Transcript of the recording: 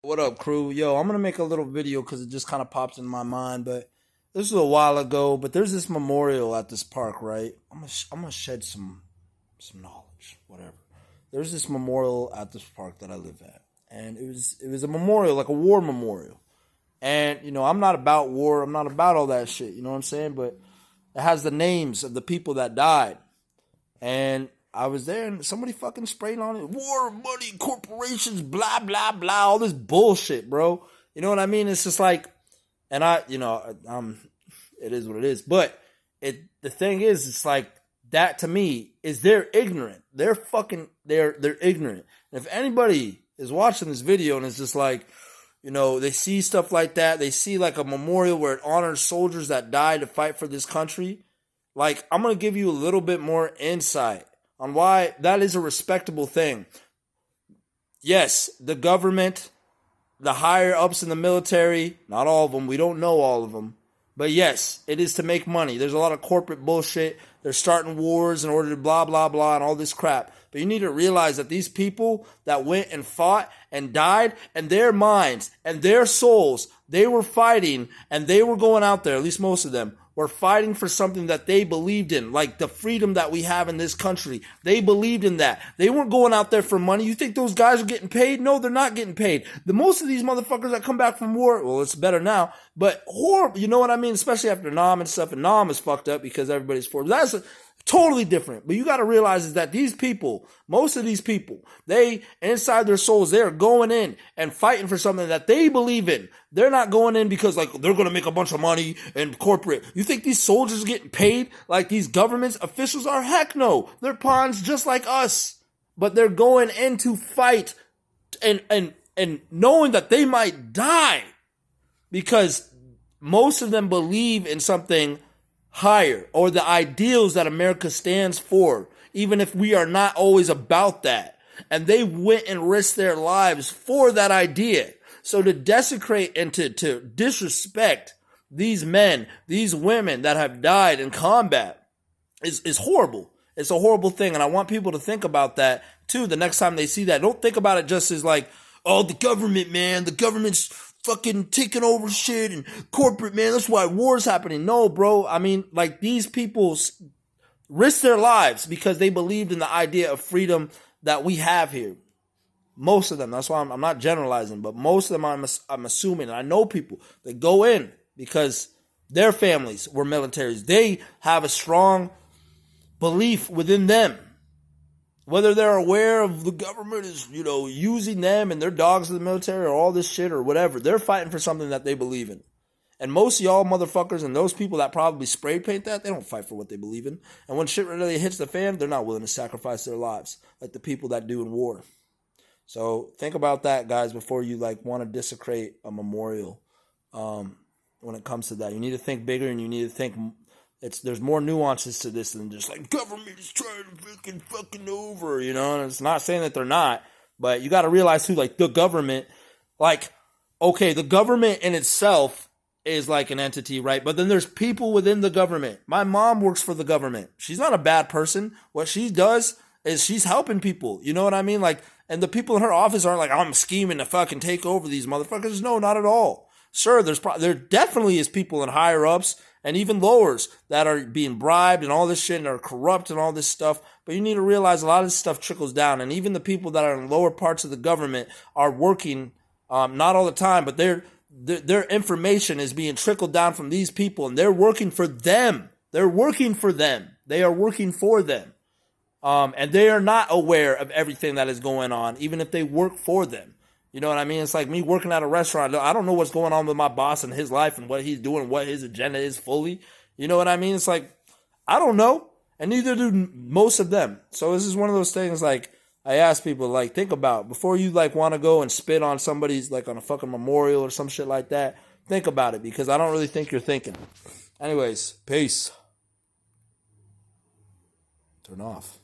What up, crew? Yo, I'm gonna make a little video because it just kind of pops in my mind. But this was a while ago. But there's this memorial at this park, right? I'm gonna shed some knowledge, whatever. There's this memorial at this park that I live at, and it was a memorial, like a war memorial. And I'm not about war. I'm not about all that shit. You know what I'm saying? But it has the names of the people that died. And I was there and somebody fucking sprayed on it. War, money, corporations, blah, blah, blah. All this bullshit, bro. You know what I mean? It's just like, and it is what it is. But the thing is, it's like, that to me is they're ignorant. They're ignorant. And if anybody is watching this video and it's just like, they see stuff like that, they see like a memorial where it honors soldiers that died to fight for this country, like, I'm going to give you a little bit more insight on why that is a respectable thing. Yes, the government, the higher ups in the military, not all of them, we don't know all of them. But yes, it is to make money. There's a lot of corporate bullshit. They're starting wars in order to blah, blah, blah, and all this crap. But you need to realize that these people that went and fought and died, and their minds and their souls, they were fighting and they were going out there, at least most of them, were fighting for something that they believed in, like the freedom that we have in this country. They believed in that. They weren't going out there for money. You think those guys are getting paid? No, they're not getting paid. Most of these motherfuckers that come back from war, well, it's better now, but horrible, you know what I mean? Especially after Nam and stuff, and Nam is fucked up because everybody's for. That's totally different. But you got to realize is that these people, most of these people, they, inside their souls, they are going in and fighting for something that they believe in. They're not going in because like they're going to make a bunch of money and corporate. You think these soldiers are getting paid like these government officials are? Heck no. They're pawns just like us. But they're going in to fight and knowing that they might die because most of them believe in something higher or the ideals that America stands for, even if we are not always about that. And they went and risked their lives for that idea. So to desecrate and to disrespect these men, these women that have died in combat is horrible. It's a horrible thing. And I want people to think about that too the next time they see that. Don't think about it just as like, oh, the government, man, the government's fucking taking over shit and corporate, man. That's why war's happening. No, bro. I mean, like, these people risked their lives because they believed in the idea of freedom that we have here. Most of them. That's why I'm not generalizing, but most of them I'm assuming. And I know people that go in because their families were militaries. They have a strong belief within them. Whether they're aware of the government is, using them and their dogs in the military or all this shit or whatever, they're fighting for something that they believe in. And most of y'all motherfuckers and those people that probably spray paint that, they don't fight for what they believe in. And when shit really hits the fan, they're not willing to sacrifice their lives like the people that do in war. So think about that, guys, before you want to desecrate a memorial. When it comes to that, you need to think bigger and you need to think. There's more nuances to this than just like government is trying to fucking over, and it's not saying that they're not, but you got to realize too, like the government, okay, the government in itself is like an entity, right? But then there's people within the government. My mom works for the government. She's not a bad person. What she does is she's helping people. You know what I mean? And the people in her office aren't like, I'm scheming to fucking take over these motherfuckers. No, not at all. Sure, there definitely is people in higher ups and even lowers that are being bribed and all this shit and are corrupt and all this stuff. But you need to realize a lot of this stuff trickles down. And even the people that are in lower parts of the government are working, not all the time, but their information is being trickled down from these people and they're working for them. They're working for them. They are working for them. And they are not aware of everything that is going on, even if they work for them. You know what I mean? It's like me working at a restaurant. I don't know what's going on with my boss and his life and what he's doing, what his agenda is fully. You know what I mean? It's like, I don't know. And neither do most of them. So this is one of those things I ask people, think about before you want to go and spit on somebody's on a fucking memorial or some shit like that. Think about it because I don't really think you're thinking. Anyways, peace. Turn off.